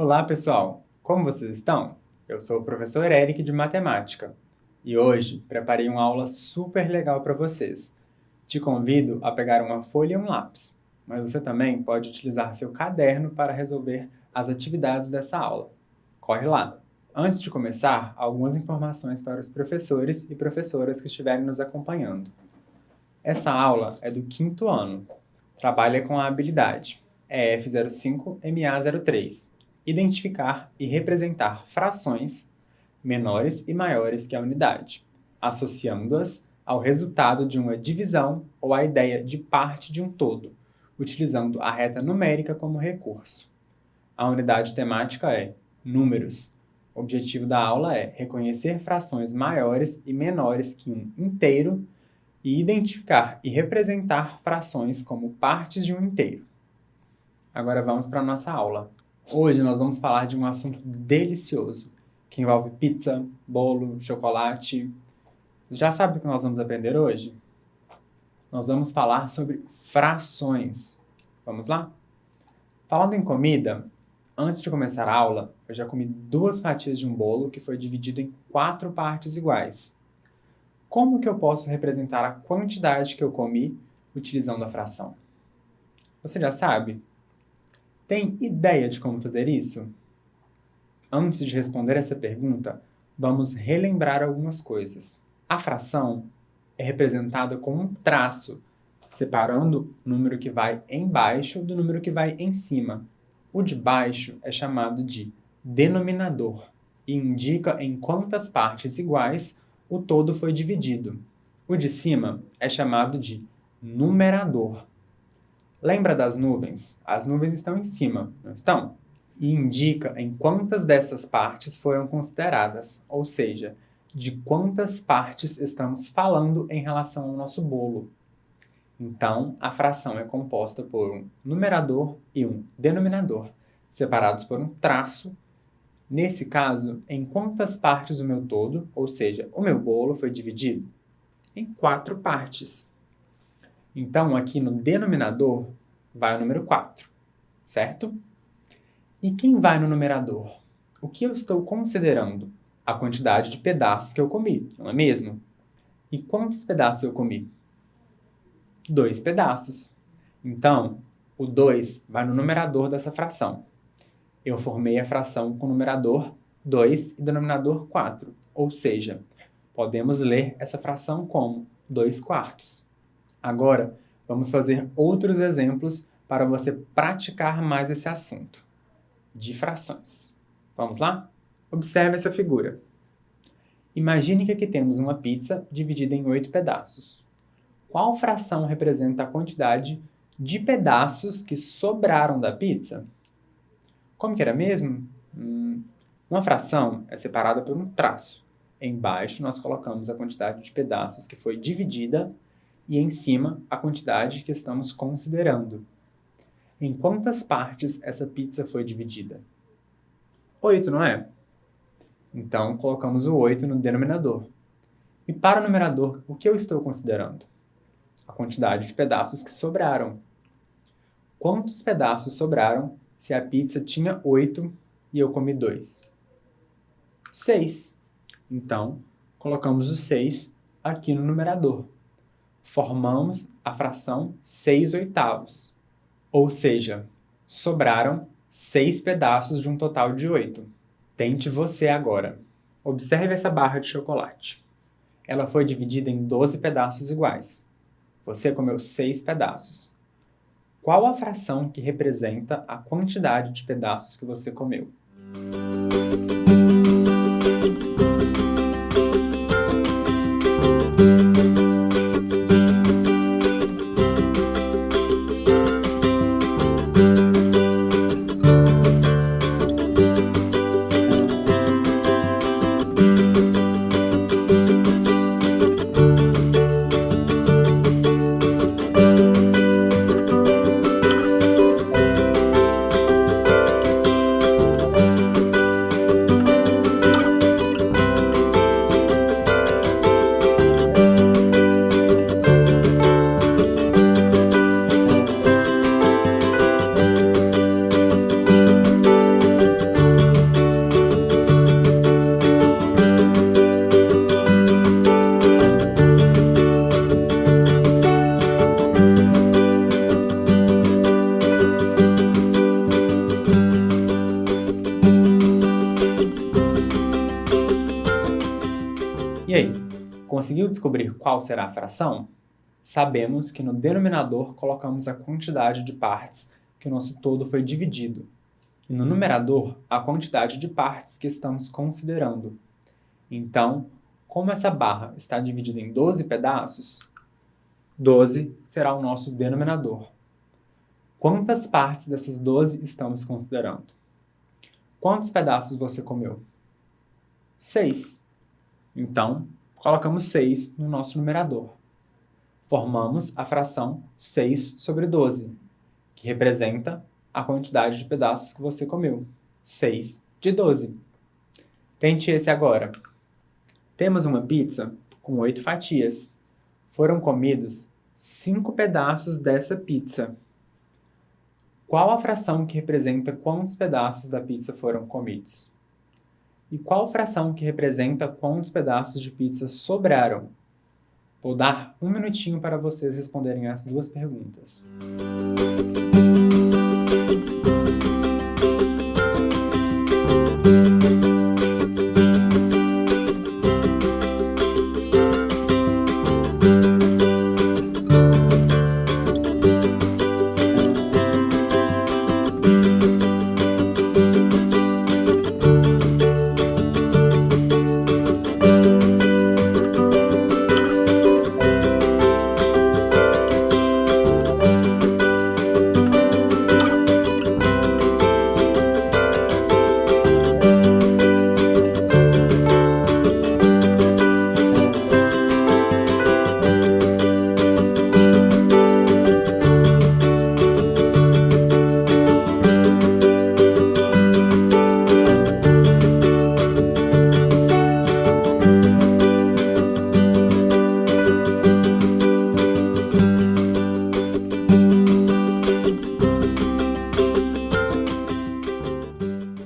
Olá, pessoal! Como vocês estão? Eu sou o professor Eric de Matemática e hoje preparei uma aula super legal para vocês. Te convido a pegar uma folha e um lápis, mas você também pode utilizar seu caderno para resolver as atividades dessa aula. Corre lá! Antes de começar, algumas informações para os professores e professoras que estiverem nos acompanhando. Essa aula é do 5º ano. Trabalha com a habilidade EF05MA03. Identificar e representar frações menores e maiores que a unidade, associando-as ao resultado de uma divisão ou à ideia de parte de um todo, utilizando a reta numérica como recurso. A unidade temática é números. O objetivo da aula é reconhecer frações maiores e menores que um inteiro e identificar e representar frações como partes de um inteiro. Agora vamos para a nossa aula. Hoje nós vamos falar de um assunto delicioso, que envolve pizza, bolo, chocolate. Já sabe o que nós vamos aprender hoje? Nós vamos falar sobre frações. Vamos lá? Falando em comida, antes de começar a aula, eu já comi 2 fatias de um bolo que foi dividido em 4 partes iguais. Como que eu posso representar a quantidade que eu comi utilizando a fração? Você já sabe? Tem ideia de como fazer isso? Antes de responder essa pergunta, vamos relembrar algumas coisas. A fração é representada com um traço, separando o número que vai embaixo do número que vai em cima. O de baixo é chamado de denominador e indica em quantas partes iguais o todo foi dividido. O de cima é chamado de numerador. Lembra das nuvens? As nuvens estão em cima, não estão? E indica em quantas dessas partes foram consideradas, ou seja, de quantas partes estamos falando em relação ao nosso bolo. Então, a fração é composta por um numerador e um denominador, separados por um traço. Nesse caso, em quantas partes o meu todo, ou seja, o meu bolo, foi dividido? Em 4 partes. Então, aqui no denominador, vai o número 4, certo? E quem vai no numerador? O que eu estou considerando? A quantidade de pedaços que eu comi, não é mesmo? E quantos pedaços eu comi? 2 pedaços. Então, o 2 vai no numerador dessa fração. Eu formei a fração com numerador 2 e denominador 4, ou seja, podemos ler essa fração como 2/4. Agora, vamos fazer outros exemplos para você praticar mais esse assunto de frações. Vamos lá? Observe essa figura. Imagine que aqui temos uma pizza dividida em 8 pedaços. Qual fração representa a quantidade de pedaços que sobraram da pizza? Como que era mesmo? Uma fração é separada por um traço. Embaixo nós colocamos a quantidade de pedaços que foi dividida e em cima a quantidade que estamos considerando. Em quantas partes essa pizza foi dividida? 8, não é? Então, colocamos o 8 no denominador. E para o numerador, o que eu estou considerando? A quantidade de pedaços que sobraram. Quantos pedaços sobraram se a pizza tinha 8 e eu comi 2? 6. Então, colocamos o 6 aqui no numerador. Formamos a fração 6/8. Ou seja, sobraram 6 pedaços de um total de 8. Tente você agora. Observe essa barra de chocolate. Ela foi dividida em 12 pedaços iguais. Você comeu 6 pedaços. Qual a fração que representa a quantidade de pedaços que você comeu? E aí, conseguiu descobrir qual será a fração? Sabemos que no denominador colocamos a quantidade de partes que o nosso todo foi dividido, e no numerador a quantidade de partes que estamos considerando. Então, como essa barra está dividida em 12 pedaços, 12 será o nosso denominador. Quantas partes dessas 12 estamos considerando? Quantos pedaços você comeu? 6. Então, colocamos 6 no nosso numerador. Formamos a fração 6 sobre 12, que representa a quantidade de pedaços que você comeu. 6 de 12. Tente esse agora. Temos uma pizza com 8 fatias. Foram comidos 5 pedaços dessa pizza. Qual a fração que representa quantos pedaços da pizza foram comidos? E qual fração que representa quantos pedaços de pizza sobraram? Vou dar um minutinho para vocês responderem as duas perguntas.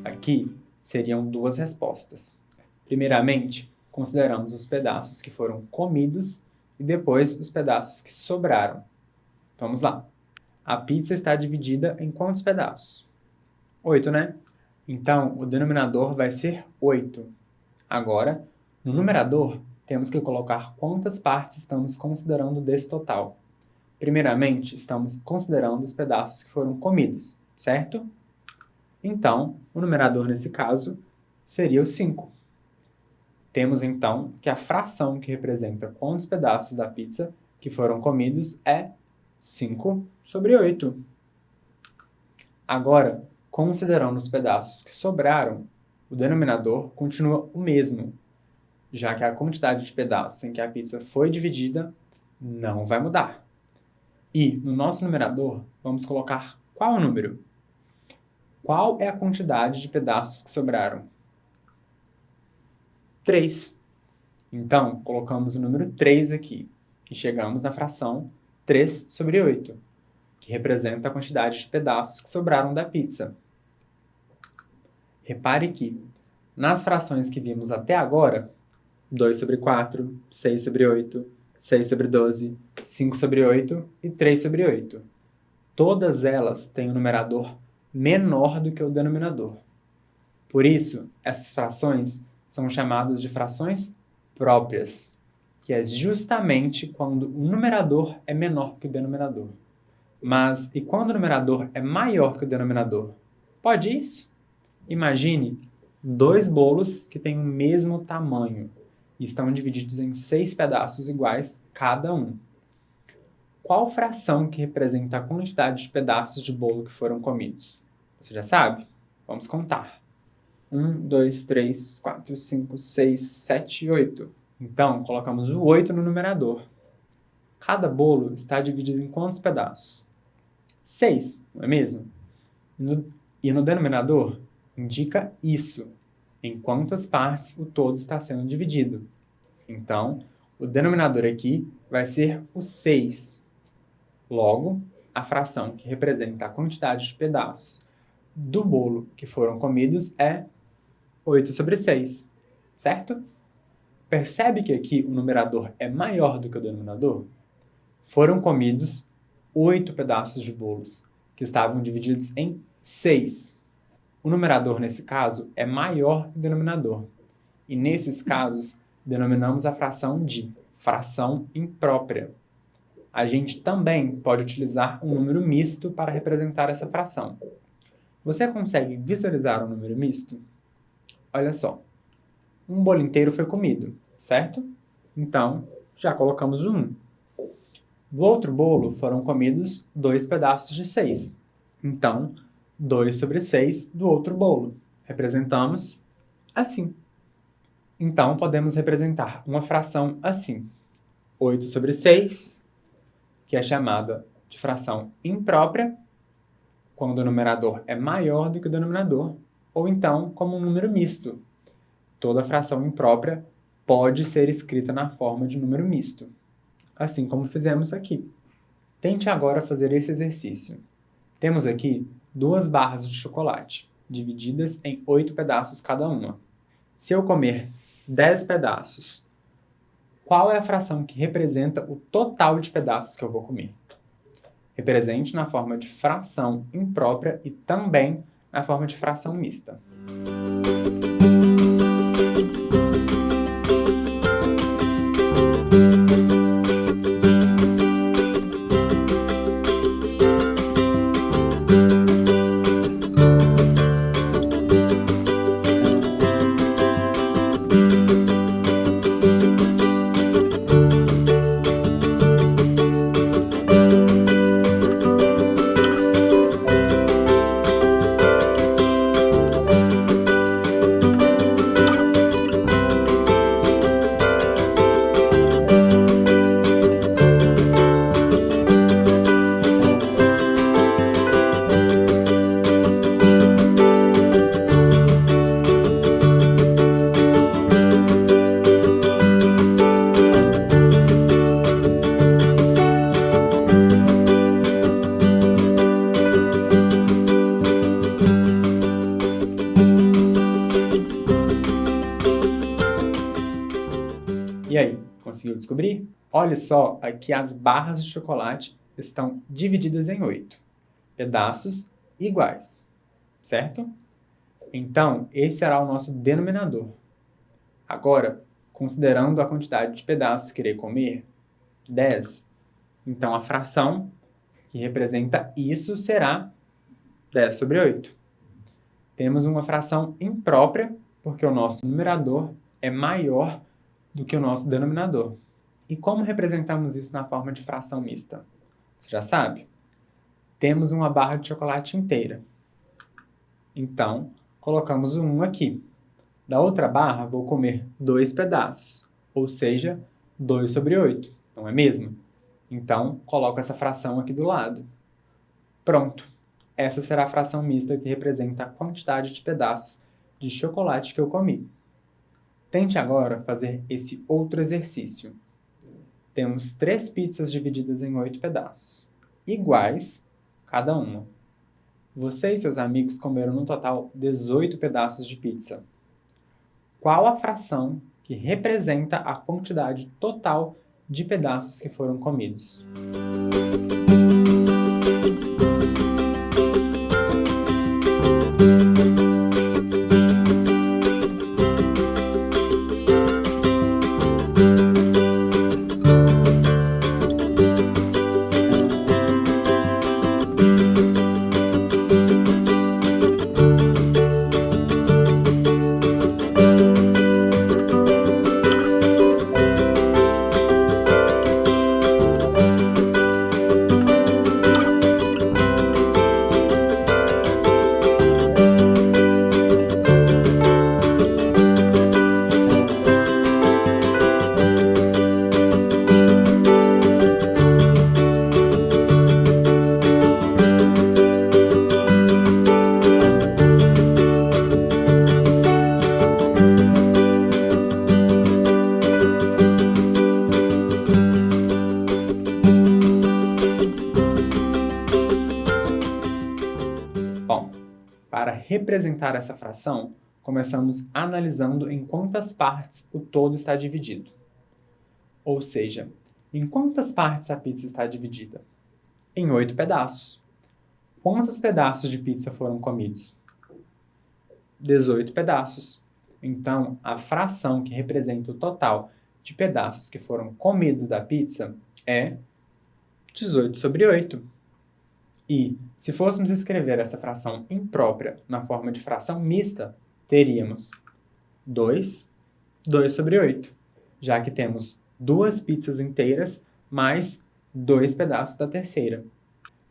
Aqui seriam duas respostas. Primeiramente, consideramos os pedaços que foram comidos e depois os pedaços que sobraram. Vamos lá. A pizza está dividida em quantos pedaços? 8, né? Então, o denominador vai ser 8. Agora, no numerador, temos que colocar quantas partes estamos considerando desse total. Primeiramente, estamos considerando os pedaços que foram comidos, certo? Então, o numerador nesse caso seria o 5. Temos então que a fração que representa quantos pedaços da pizza que foram comidos é 5 sobre 8. Agora, considerando os pedaços que sobraram, o denominador continua o mesmo, já que a quantidade de pedaços em que a pizza foi dividida não vai mudar. E no nosso numerador, vamos colocar qual número? Qual é a quantidade de pedaços que sobraram? 3. Então, colocamos o número 3 aqui e chegamos na fração 3 sobre 8, que representa a quantidade de pedaços que sobraram da pizza. Repare que, nas frações que vimos até agora, 2 sobre 4, 6 sobre 8, 6 sobre 12, 5 sobre 8 e 3 sobre 8. Todas elas têm um numerador menor do que o denominador. Por isso, essas frações são chamadas de frações próprias, que é justamente quando o numerador é menor que o denominador. Mas e quando o numerador é maior que o denominador? Pode isso? Imagine 2 bolos que têm o mesmo tamanho e estão divididos em 6 pedaços iguais cada um. Qual fração que representa a quantidade de pedaços de bolo que foram comidos? Você já sabe? Vamos contar. 1, 2, 3, 4, 5, 6, 7, 8. Então, colocamos o 8 no numerador. Cada bolo está dividido em quantos pedaços? 6, não é mesmo? E no denominador, indica isso, em quantas partes o todo está sendo dividido. Então, o denominador aqui vai ser o 6. Logo, a fração que representa a quantidade de pedaços do bolo que foram comidos é 8 sobre 6, certo? Percebe que aqui o numerador é maior do que o denominador? Foram comidos 8 pedaços de bolos, que estavam divididos em 6. O numerador, nesse caso, é maior que o denominador. E nesses casos, denominamos a fração de fração imprópria. A gente também pode utilizar um número misto para representar essa fração. Você consegue visualizar um número misto? Olha só, um bolo inteiro foi comido, certo? Então, já colocamos o 1. Do outro bolo foram comidos 2 pedaços de 6. Então, 2 sobre 6 do outro bolo. Representamos assim. Então, podemos representar uma fração assim. 8 sobre 6, que é chamada de fração imprópria, quando o numerador é maior do que o denominador, ou então como um número misto. Toda fração imprópria pode ser escrita na forma de número misto, assim como fizemos aqui. Tente agora fazer esse exercício. Temos aqui 2 barras de chocolate, divididas em 8 pedaços cada uma. Se eu comer 10 pedaços, qual é a fração que representa o total de pedaços que eu vou comer? Represente na forma de fração imprópria e também na forma de fração mista. E aí, conseguiu descobrir? Olha só, aqui as barras de chocolate estão divididas em 8 pedaços iguais, certo? Então, esse será o nosso denominador. Agora, considerando a quantidade de pedaços que irei comer, 10, então a fração que representa isso será 10 sobre 8. Temos uma fração imprópria, porque o nosso numerador é maior do que o nosso denominador. E como representamos isso na forma de fração mista? Você já sabe? Temos uma barra de chocolate inteira. Então, colocamos o 1 aqui. Da outra barra, vou comer 2 pedaços, ou seja, 2 sobre 8, não é mesmo? Então, coloco essa fração aqui do lado. Pronto! Essa será a fração mista que representa a quantidade de pedaços de chocolate que eu comi. Tente agora fazer esse outro exercício. Temos 3 pizzas divididas em 8 pedaços, iguais cada uma. Você e seus amigos comeram no total 18 pedaços de pizza. Qual a fração que representa a quantidade total de pedaços que foram comidos? Bom, para representar essa fração, começamos analisando em quantas partes o todo está dividido. Ou seja, em quantas partes a pizza está dividida? Em 8 pedaços. Quantos pedaços de pizza foram comidos? 18 pedaços. Então, a fração que representa o total de pedaços que foram comidos da pizza é 18/8. E, se fôssemos escrever essa fração imprópria na forma de fração mista, teríamos 2/8, já que temos 2 pizzas inteiras mais 2 pedaços da terceira.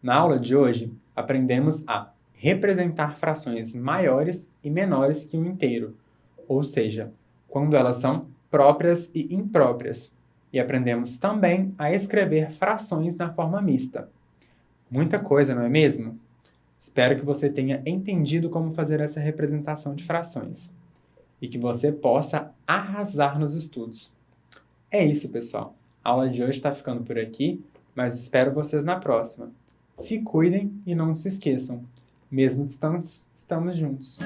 Na aula de hoje, aprendemos a representar frações maiores e menores que um inteiro, ou seja, quando elas são próprias e impróprias. E aprendemos também a escrever frações na forma mista. Muita coisa, não é mesmo? Espero que você tenha entendido como fazer essa representação de frações e que você possa arrasar nos estudos. É isso, pessoal. A aula de hoje está ficando por aqui, mas espero vocês na próxima. Se cuidem e não se esqueçam, mesmo distantes, estamos juntos.